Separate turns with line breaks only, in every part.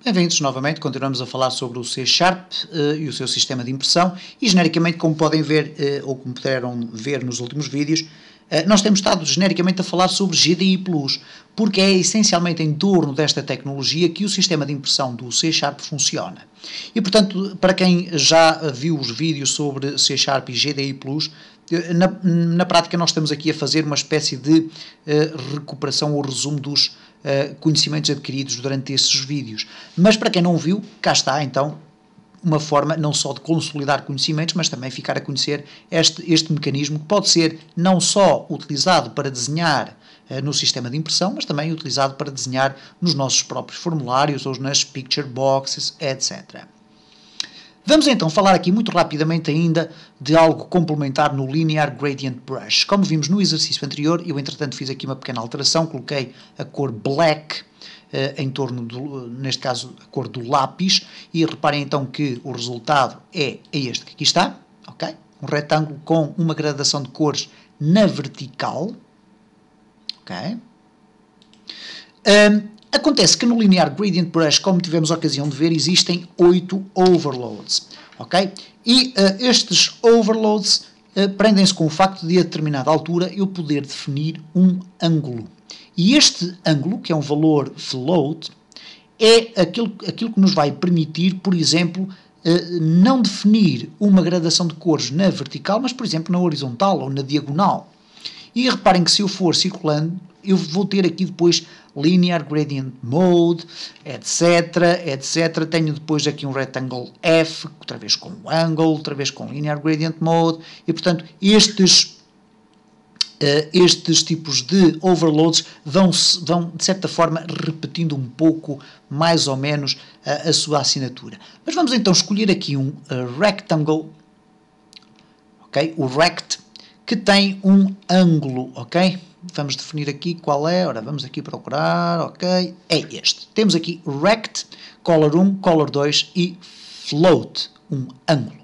Bem-vindos novamente, continuamos a falar sobre o C Sharp e o seu sistema de impressão e genericamente, como podem ver, ou como puderam ver nos últimos vídeos, nós temos estado genericamente a falar sobre GDI+, porque é essencialmente em torno desta tecnologia que o sistema de impressão do C Sharp funciona. E portanto, para quem já viu os vídeos sobre C Sharp e GDI+, na prática nós estamos aqui a fazer uma espécie de recuperação ou resumo dos conhecimentos adquiridos durante esses vídeos. Mas para quem não viu, cá está então uma forma não só de consolidar conhecimentos, mas também ficar a conhecer este mecanismo que pode ser não só utilizado para desenhar no sistema de impressão, mas também utilizado para desenhar nos nossos próprios formulários ou nas picture boxes, etc. Vamos então falar aqui muito rapidamente ainda de algo complementar no Linear Gradient Brush. Como vimos no exercício anterior, eu entretanto fiz aqui uma pequena alteração, coloquei a cor black em torno, neste caso, a cor do lápis, e reparem então que o resultado é este que aqui está, ok? Um retângulo com uma gradação de cores na vertical, ok? Acontece que no Linear Gradient Brush, como tivemos a ocasião de ver, existem 8 overloads, ok? E estes overloads prendem-se com o facto de, a determinada altura, eu poder definir um ângulo. E este ângulo, que é um valor float, é aquilo que nos vai permitir, por exemplo, não definir uma gradação de cores na vertical, mas, por exemplo, na horizontal ou na diagonal. E reparem que se eu for circulando, eu vou ter aqui depois Linear Gradient Mode, etc. Tenho depois aqui um Rectangle F, outra vez com Angle, outra vez com Linear Gradient Mode, e portanto estes tipos de overloads vão, de certa forma, repetindo um pouco, mais ou menos, a sua assinatura. Mas vamos então escolher aqui um Rectangle, ok? O Rect, que tem um ângulo, ok? Vamos definir aqui qual é, ora, vamos aqui procurar, ok? É este. Temos aqui Rect, Color 1, Color 2 e Float, um ângulo.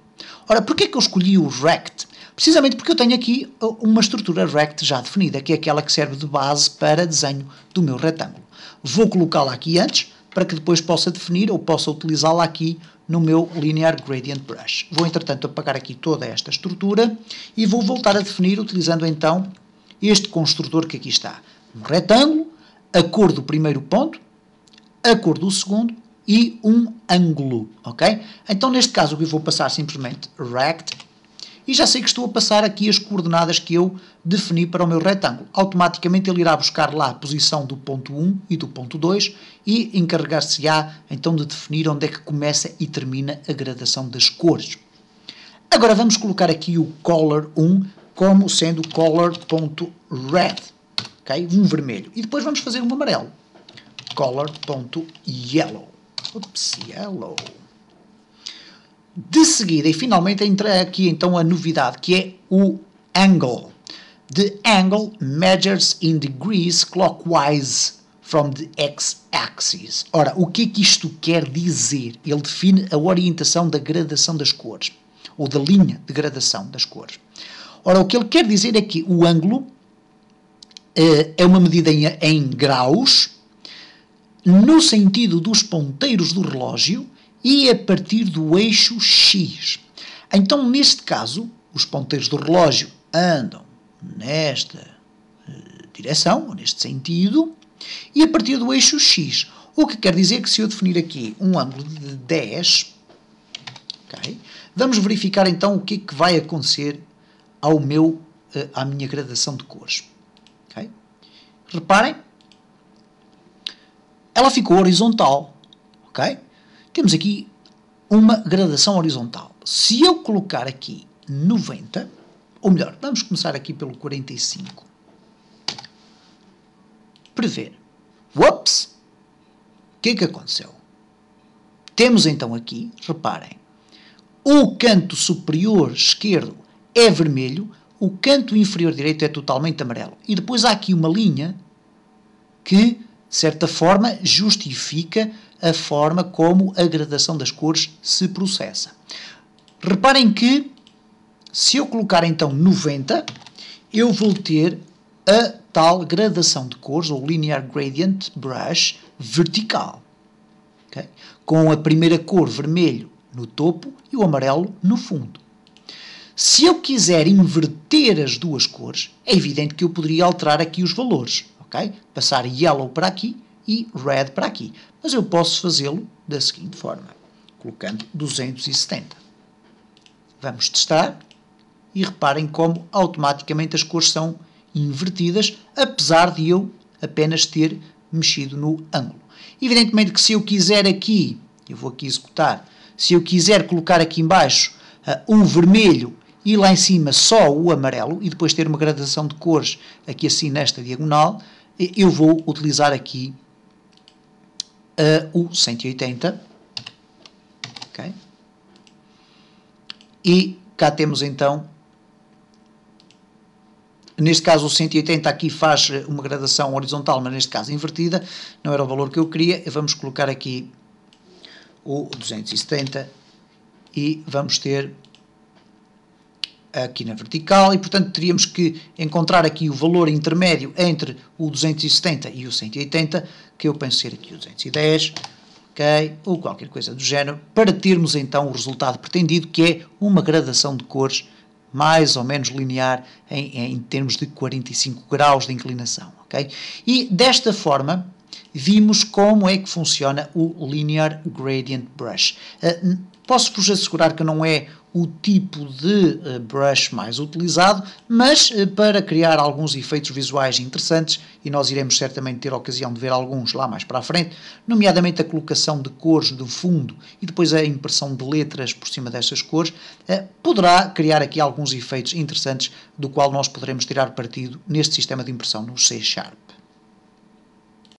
Ora, porquê que eu escolhi o Rect? Precisamente porque eu tenho aqui uma estrutura Rect já definida, que é aquela que serve de base para desenho do meu retângulo. Vou colocá-la aqui antes, para que depois possa definir ou possa utilizá-la aqui no meu Linear Gradient Brush. Vou, entretanto, apagar aqui toda esta estrutura e vou voltar a definir utilizando, então, este construtor que aqui está. Um retângulo, a cor do primeiro ponto, a cor do segundo e um ângulo, ok? Então, neste caso, eu vou passar simplesmente Rect e já sei que estou a passar aqui as coordenadas que eu defini para o meu retângulo. Automaticamente ele irá buscar lá a posição do ponto 1 e do ponto 2 e encarregar-se-á então de definir onde é que começa e termina a gradação das cores. Agora vamos colocar aqui o Color 1 como sendo Color.red, ok? Um vermelho. E depois vamos fazer um amarelo. Color.yellow. Ups, yellow. De seguida, e finalmente, entra aqui então a novidade, que é o Angle. The angle measures in degrees clockwise from the x-axis. Ora, o que é que isto quer dizer? Ele define a orientação da gradação das cores, ou da linha de gradação das cores. Ora, o que ele quer dizer é que o ângulo é uma medida em graus, no sentido dos ponteiros do relógio, e a partir do eixo X. Então, neste caso, os ponteiros do relógio andam nesta direção, ou neste sentido, e a partir do eixo X. O que quer dizer que se eu definir aqui um ângulo de 10, okay, vamos verificar então o que é que vai acontecer à minha gradação de cores. Okay? Reparem, ela ficou horizontal, ok? Temos aqui uma gradação horizontal. Se eu colocar aqui 90, ou melhor, vamos começar aqui pelo 45. Prever. Ups! O que é que aconteceu? Temos então aqui, reparem, o canto superior esquerdo é vermelho, o canto inferior direito é totalmente amarelo. E depois há aqui uma linha que, de certa forma, justifica a forma como a gradação das cores se processa. Reparem que, se eu colocar então 90, eu vou ter a tal gradação de cores, ou Linear Gradient Brush, vertical. Okay? Com a primeira cor vermelho no topo e o amarelo no fundo. Se eu quiser inverter as duas cores, é evidente que eu poderia alterar aqui os valores. Okay? Passar yellow para aqui e red para aqui. Mas eu posso fazê-lo da seguinte forma, colocando 270. Vamos testar e reparem como automaticamente as cores são invertidas, apesar de eu apenas ter mexido no ângulo. Evidentemente que se eu quiser aqui, eu vou aqui executar, se eu quiser colocar aqui em baixo um vermelho e lá em cima só o amarelo, e depois ter uma gradação de cores aqui assim nesta diagonal, eu vou utilizar aqui o 180. Okay? E cá temos então, neste caso o 180 aqui faz uma gradação horizontal, mas neste caso invertida, não era o valor que eu queria. Vamos colocar aqui o 270 e vamos ter aqui na vertical, e portanto teríamos que encontrar aqui o valor intermédio entre o 270 e o 180, que eu penso ser aqui o 210, ok, ou qualquer coisa do género, para termos então o resultado pretendido, que é uma gradação de cores mais ou menos linear em termos de 45 graus de inclinação, ok? E desta forma vimos como é que funciona o Linear Gradient Brush. Posso-vos assegurar que não é o tipo de brush mais utilizado, mas para criar alguns efeitos visuais interessantes, e nós iremos certamente ter a ocasião de ver alguns lá mais para a frente, nomeadamente a colocação de cores do fundo e depois a impressão de letras por cima destas cores, poderá criar aqui alguns efeitos interessantes do qual nós poderemos tirar partido neste sistema de impressão no C#.